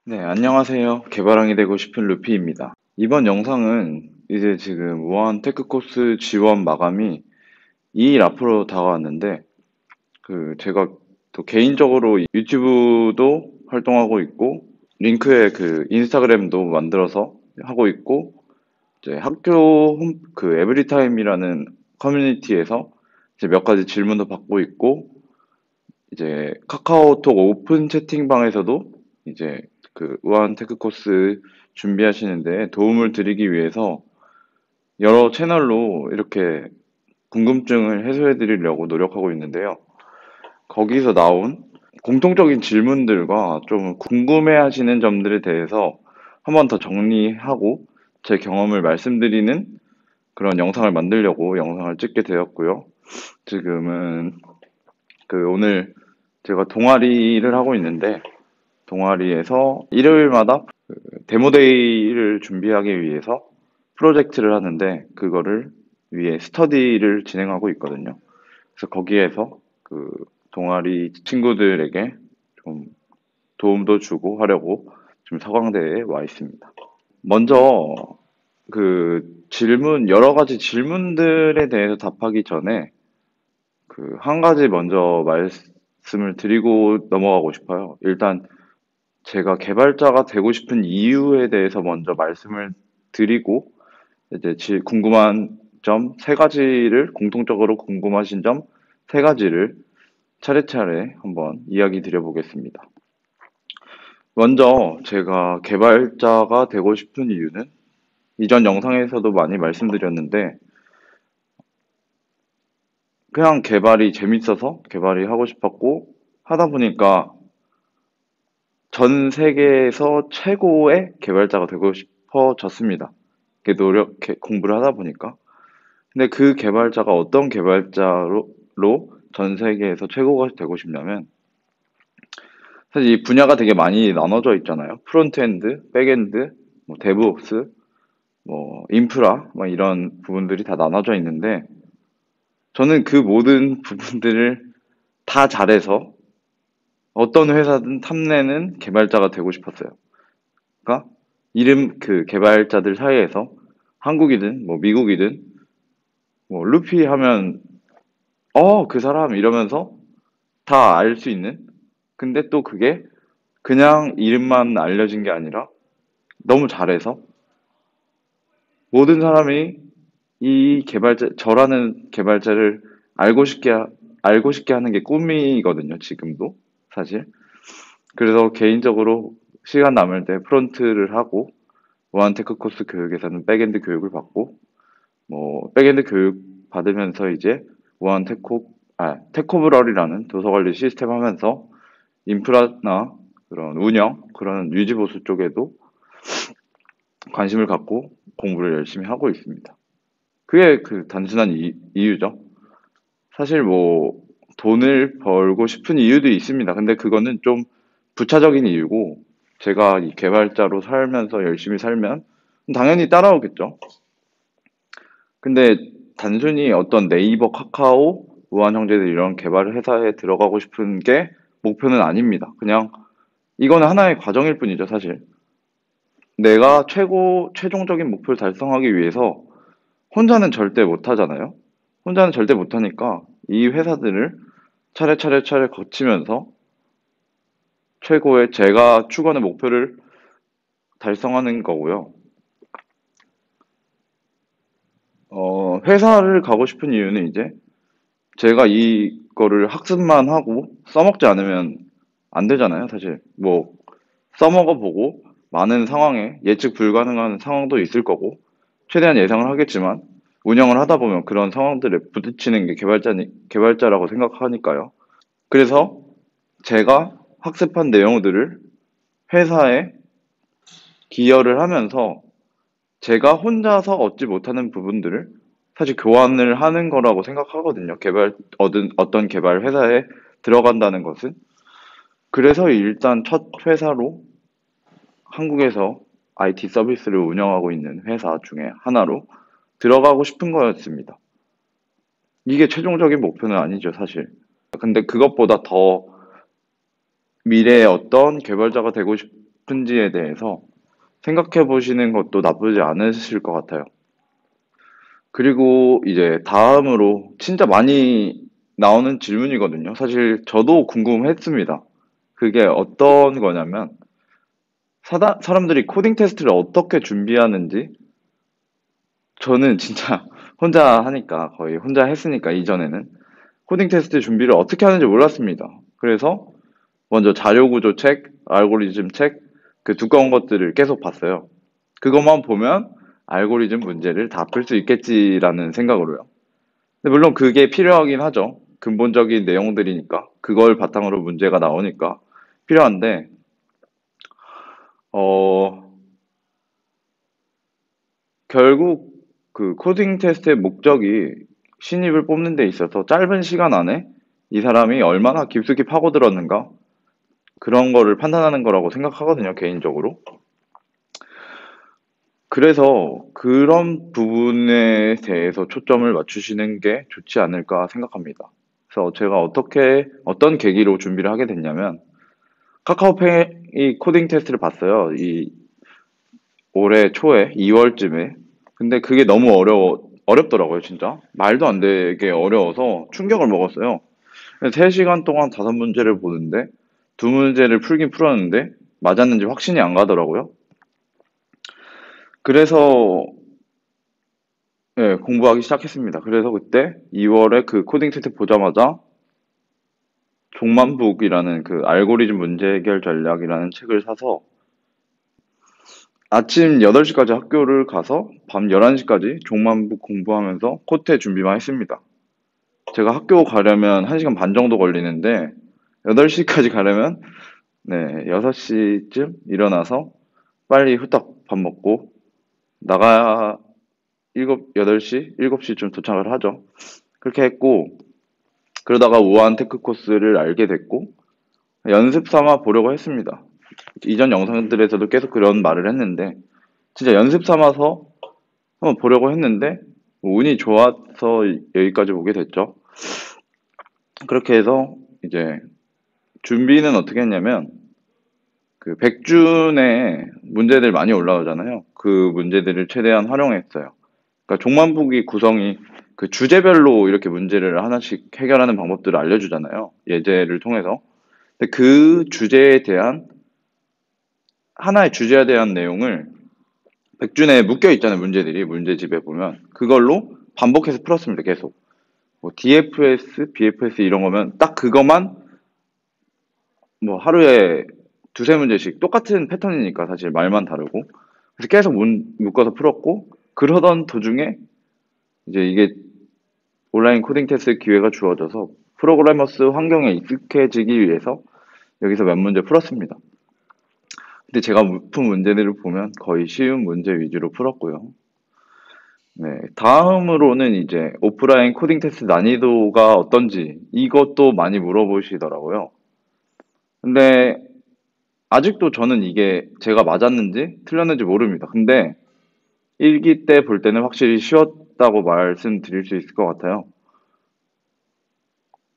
네, 안녕하세요. 개발왕이 되고 싶은 루피입니다. 이번 영상은 이제 지금 우한 테크 코스 지원 마감이 2일 앞으로 다가왔는데, 제가 또 개인적으로 유튜브도 활동하고 있고, 링크에 인스타그램도 만들어서 하고 있고, 이제 학교 에브리타임이라는 커뮤니티에서 이제 몇 가지 질문도 받고 있고, 이제 카카오톡 오픈 채팅방에서도 이제 우한 테크 코스 준비하시는데 도움을 드리기 위해서 여러 채널로 이렇게 궁금증을 해소해 드리려고 노력하고 있는데요. 거기서 나온 공통적인 질문들과 좀 궁금해 하시는 점들에 대해서 한번 더 정리하고 제 경험을 말씀드리는 그런 영상을 만들려고 영상을 찍게 되었고요. 지금은 오늘 제가 동아리를 하고 있는데 동아리에서 일요일마다 데모데이를 준비하기 위해서 프로젝트를 하는데 그거를 위해 스터디를 진행하고 있거든요. 그래서 거기에서 동아리 친구들에게 좀 도움도 주고 하려고 지금 서강대에 와 있습니다. 먼저 여러 가지 질문들에 대해서 답하기 전에 한 가지 먼저 말씀을 드리고 넘어가고 싶어요. 일단 제가 개발자가 되고 싶은 이유에 대해서 먼저 말씀을 드리고, 이제 궁금한 점 세 가지를, 공통적으로 궁금하신 점 세 가지를 차례차례 한번 이야기 드려보겠습니다. 먼저 제가 개발자가 되고 싶은 이유는 이전 영상에서도 많이 말씀드렸는데, 그냥 개발이 재밌어서 개발이 하고 싶었고, 하다 보니까 전 세계에서 최고의 개발자가 되고 싶어졌습니다. 공부를 하다 보니까. 근데 그 개발자가 어떤 개발자로 전 세계에서 최고가 되고 싶냐면, 사실 이 분야가 되게 많이 나눠져 있잖아요. 프론트엔드, 백엔드, 뭐 데브옵스, 뭐 인프라, 뭐 이런 부분들이 다 나눠져 있는데, 저는 그 모든 부분들을 다 잘해서 어떤 회사든 탐내는 개발자가 되고 싶었어요. 그러니까 개발자들 사이에서 한국이든 뭐 미국이든 뭐 루피 하면 그 사람 이러면서 다 알 수 있는. 근데 또 그게 그냥 이름만 알려진 게 아니라 너무 잘해서 모든 사람이 저라는 개발자를 알고 싶게 알고 싶게 하는 게 꿈이거든요, 지금도 사실. 그래서 개인적으로 시간 남을 때 프론트를 하고 원테크 코스 교육에서는 백엔드 교육을 받고, 뭐 백엔드 교육 받으면서 이제 테코브럴이라는 도서관리 시스템 하면서 인프라나 그런 운영, 그런 유지보수 쪽에도 관심을 갖고 공부를 열심히 하고 있습니다. 그게 단순한 이유죠. 사실 뭐 돈을 벌고 싶은 이유도 있습니다. 근데 그거는 좀 부차적인 이유고, 제가 이 개발자로 살면서 열심히 살면 당연히 따라오겠죠. 근데 단순히 어떤 네이버, 카카오, 무한형제들 이런 개발 회사에 들어가고 싶은 게 목표는 아닙니다. 그냥 이거는 하나의 과정일 뿐이죠, 사실. 내가 최종적인 목표를 달성하기 위해서 혼자는 절대 못 하잖아요. 혼자는 절대 못 하니까 이 회사들을 차례 거치면서 최고의 제가 추구하는 목표를 달성하는 거고요. 회사를 가고 싶은 이유는 이제 제가 이거를 학습만 하고 써먹지 않으면 안 되잖아요, 사실. 뭐, 써먹어 보고 많은 상황에 예측 불가능한 상황도 있을 거고, 최대한 예상을 하겠지만, 운영을 하다 보면 그런 상황들에 부딪히는 게 개발자라고 생각하니까요. 그래서 제가 학습한 내용들을 회사에 기여를 하면서 제가 혼자서 얻지 못하는 부분들을 사실 교환을 하는 거라고 생각하거든요. 어떤 개발 회사에 들어간다는 것은. 그래서 일단 첫 회사로 한국에서 IT 서비스를 운영하고 있는 회사 중에 하나로 들어가고 싶은 거였습니다. 이게 최종적인 목표는 아니죠, 사실. 근데 그것보다 더 미래의 어떤 개발자가 되고 싶은 싶은지에 대해서 생각해 보시는 것도 나쁘지 않으실 것 같아요. 그리고 이제 다음으로 진짜 많이 나오는 질문이거든요. 사실 저도 궁금했습니다. 그게 어떤 거냐면, 사람들이 코딩 테스트를 어떻게 준비하는지, 저는 진짜 혼자 하니까, 거의 혼자 했으니까, 이전에는. 코딩 테스트 준비를 어떻게 하는지 몰랐습니다. 그래서 먼저 자료 구조 책, 알고리즘 책, 그 두꺼운 것들을 계속 봤어요. 그것만 보면 알고리즘 문제를 다 풀 수 있겠지라는 생각으로요. 근데 물론 그게 필요하긴 하죠. 근본적인 내용들이니까. 그걸 바탕으로 문제가 나오니까 필요한데, 어, 결국 그 코딩 테스트의 목적이 신입을 뽑는 데 있어서 짧은 시간 안에 이 사람이 얼마나 깊숙이 파고들었는가 그런 거를 판단하는 거라고 생각하거든요, 개인적으로. 그래서 그런 부분에 대해서 초점을 맞추시는 게 좋지 않을까 생각합니다. 그래서 제가 어떤 계기로 준비를 하게 됐냐면, 카카오페이 코딩 테스트를 봤어요. 이 올해 초에, 2월쯤에. 근데 그게 너무 어렵더라고요, 진짜. 말도 안 되게 어려워서 충격을 먹었어요. 3시간 동안 5문제를 보는데, 2문제를 풀긴 풀었는데, 맞았는지 확신이 안 가더라고요. 그래서 예, 공부하기 시작했습니다. 그래서 그때 2월에 그 코딩 테스트 보자마자 종만북이라는 그 알고리즘 문제 해결 전략이라는 책을 사서 아침 8시까지 학교를 가서 밤 11시까지 종만북 공부하면서 코테 준비만 했습니다. 제가 학교 가려면 1시간 반 정도 걸리는데 8시까지 가려면 네, 6시쯤 일어나서 빨리 후딱 밥 먹고 나가 8시, 7시쯤 도착을 하죠. 그렇게 했고 그러다가 우한 테크 코스를 알게 됐고 연습 삼아 보려고 했습니다. 이전 영상들에서도 계속 그런 말을 했는데 진짜 연습 삼아서 한번 보려고 했는데 운이 좋아서 여기까지 오게 됐죠. 그렇게 해서 이제 준비는 어떻게 했냐면 그 백준에 문제들 많이 올라오잖아요. 그 문제들을 최대한 활용했어요. 그러니까 종만북이 구성이 그 주제별로 이렇게 문제를 하나씩 해결하는 방법들을 알려주잖아요. 예제를 통해서. 근데 그 주제에 대한 하나의 주제에 대한 내용을 백준에 묶여 있잖아요. 문제들이 문제집에 보면 그걸로 반복해서 풀었습니다. 계속 뭐 DFS, BFS 이런 거면 딱 그것만 뭐 하루에 두세 문제씩 똑같은 패턴이니까 사실 말만 다르고 그래서 계속 묶어서 풀었고 그러던 도중에 이제 이게 온라인 코딩 테스트 기회가 주어져서 프로그래머스 환경에 익숙해지기 위해서 여기서 몇 문제 풀었습니다. 근데 제가 푼 문제들을 보면 거의 쉬운 문제 위주로 풀었고요. 네, 다음으로는 이제 오프라인 코딩 테스트 난이도가 어떤지 이것도 많이 물어보시더라고요. 근데 아직도 저는 이게 제가 맞았는지 틀렸는지 모릅니다. 근데 일기 때 볼 때는 확실히 쉬웠다고 말씀드릴 수 있을 것 같아요.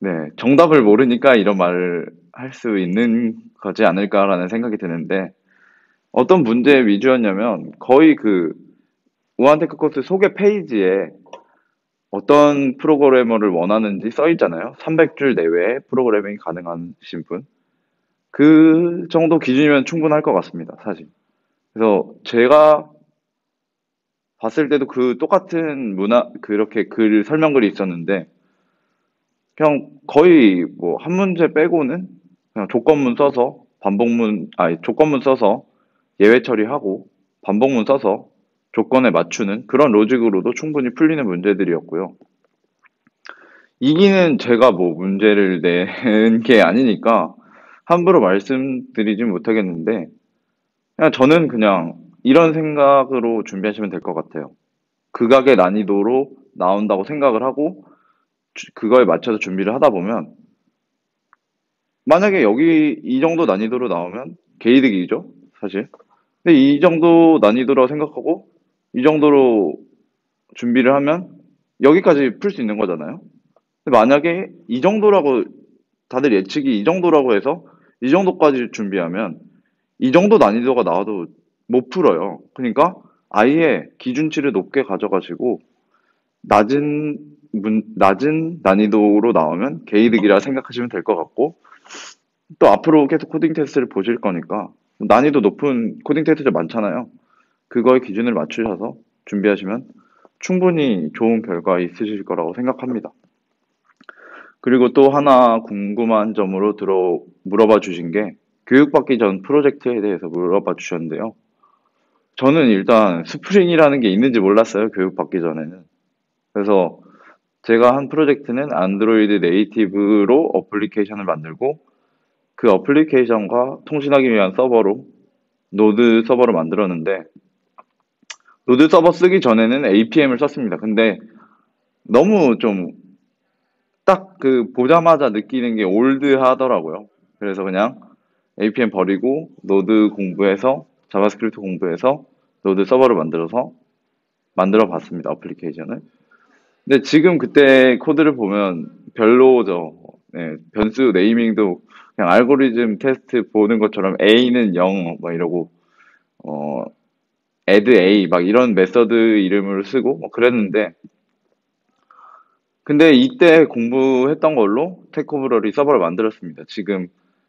네, 정답을 모르니까 이런 말을 할 수 있는 거지 않을까라는 생각이 드는데 어떤 문제 위주였냐면 거의 그 우한테크 코스 소개 페이지에 어떤 프로그래머를 원하는지 써 있잖아요. 300줄 내외에 프로그래밍이 가능하신 분. 그 정도 기준이면 충분할 것 같습니다, 사실. 그래서 제가 봤을 때도 그 똑같은 그렇게 설명글이 있었는데, 그냥 거의 뭐 한 문제 빼고는 그냥 조건문 써서 예외 처리하고 반복문 써서 조건에 맞추는 그런 로직으로도 충분히 풀리는 문제들이었고요. 이기는 제가 뭐 문제를 낸 게 아니니까 함부로 말씀드리진 못하겠는데, 저는 그냥 이런 생각으로 준비하시면 될 것 같아요. 극악의 난이도로 나온다고 생각을 하고, 그거에 맞춰서 준비를 하다 보면, 만약에 여기 이 정도 난이도로 나오면 개이득이죠, 사실. 근데 이 정도 난이도라고 생각하고, 이 정도로 준비를 하면 여기까지 풀 수 있는 거잖아요. 근데 만약에 이 정도라고, 다들 예측이 이 정도라고 해서 이 정도까지 준비하면 이 정도 난이도가 나와도 못 풀어요. 그러니까 아예 기준치를 높게 가져가시고 낮은 난이도로 나오면 개이득이라 생각하시면 될 것 같고, 또 앞으로 계속 코딩 테스트를 보실 거니까 난이도 높은 코딩 테스트들 많잖아요. 그거의 기준을 맞추셔서 준비하시면 충분히 좋은 결과 있으실 거라고 생각합니다. 그리고 또 하나 궁금한 점으로 물어봐 주신 게 교육받기 전 프로젝트에 대해서 물어봐 주셨는데요. 저는 일단 스프링이라는 게 있는지 몰랐어요, 교육받기 전에는. 그래서 제가 한 프로젝트는 안드로이드 네이티브로 어플리케이션을 만들고 그 어플리케이션과 통신하기 위한 서버로 노드 서버를 만들었는데, 노드 서버 쓰기 전에는 APM을 썼습니다. 근데 너무 좀 딱 그 보자마자 느끼는 게 올드하더라고요. 그래서 그냥 APM 버리고 노드 공부해서 자바스크립트 공부해서 노드 서버를 만들어 봤습니다. 어플리케이션을. 근데 지금 그때 코드를 보면 별로죠. 네, 변수 네이밍도 그냥 알고리즘 테스트 보는 것처럼 A는 0, 막 이러고, 어, add A, 막 이런 메서드 이름을 쓰고, 뭐 그랬는데, 근데 이때 공부했던 걸로 테크오브러리 서버를 만들었습니다. 지금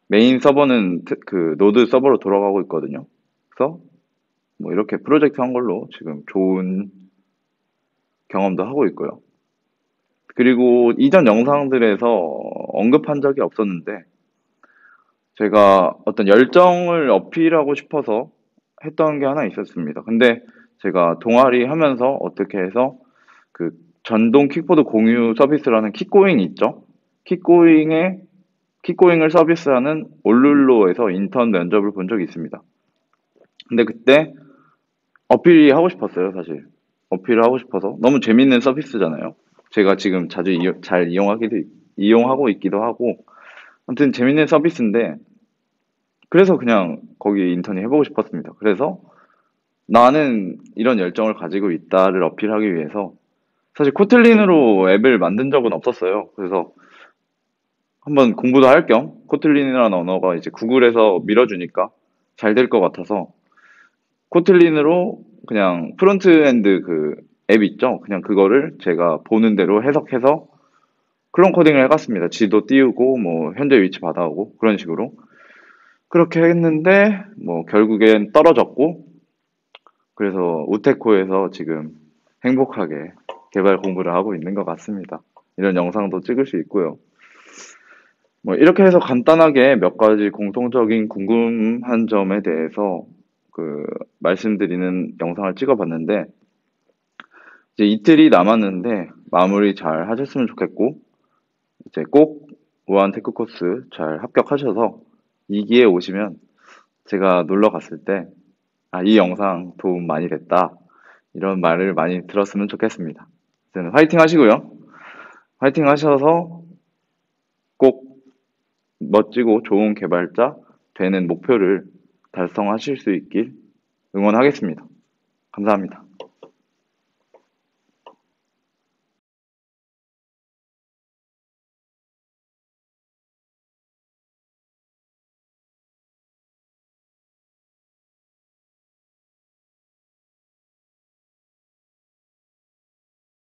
메인 서버는 그 노드 서버로 돌아가고 있거든요. 그래서 뭐 이렇게 프로젝트 한 걸로 지금 좋은 경험도 하고 있고요. 그리고 이전 영상들에서 언급한 적이 없었는데, 제가 어떤 열정을 어필하고 싶어서 했던 게 하나 있었습니다. 근데 제가 동아리 하면서 어떻게 해서 그 전동 킥보드 공유 서비스라는 킥고잉 있죠? 킥고잉에 킥고잉을 서비스하는 올룰로에서 인턴 면접을 본 적이 있습니다. 근데 그때 어필이 하고 싶었어요, 사실. 어필을 하고 싶어서. 너무 재밌는 서비스잖아요. 제가 지금 자주 잘 이용하고 있기도 하고. 아무튼 재밌는 서비스인데, 그래서 그냥 거기 인턴이 해보고 싶었습니다. 그래서 나는 이런 열정을 가지고 있다를 어필하기 위해서 사실 코틀린으로 앱을 만든 적은 없었어요. 그래서 한번 공부도 할 겸 코틀린이라는 언어가 이제 구글에서 밀어주니까 잘 될 것 같아서 코틀린으로 그냥 프론트엔드 그 앱 있죠? 그냥 그거를 제가 보는 대로 해석해서 클론 코딩을 해갔습니다. 지도 띄우고 뭐 현재 위치 받아오고 그런 식으로. 그렇게 했는데 뭐 결국엔 떨어졌고, 그래서 우테코에서 지금 행복하게 개발 공부를 하고 있는 것 같습니다. 이런 영상도 찍을 수 있고요. 뭐 이렇게 해서 간단하게 몇 가지 공통적인 궁금한 점에 대해서 그 말씀드리는 영상을 찍어봤는데, 이제 이틀이 남았는데 마무리 잘 하셨으면 좋겠고, 이제 꼭 우한 테크 코스 잘 합격하셔서 2기에 오시면 제가 놀러 갔을 때, 아, 이 영상 도움 많이 됐다, 이런 말을 많이 들었으면 좋겠습니다. 저는 화이팅 하시고요. 화이팅 하셔서 꼭 멋지고 좋은 개발자 되는 목표를 달성하실 수 있길 응원하겠습니다. 감사합니다.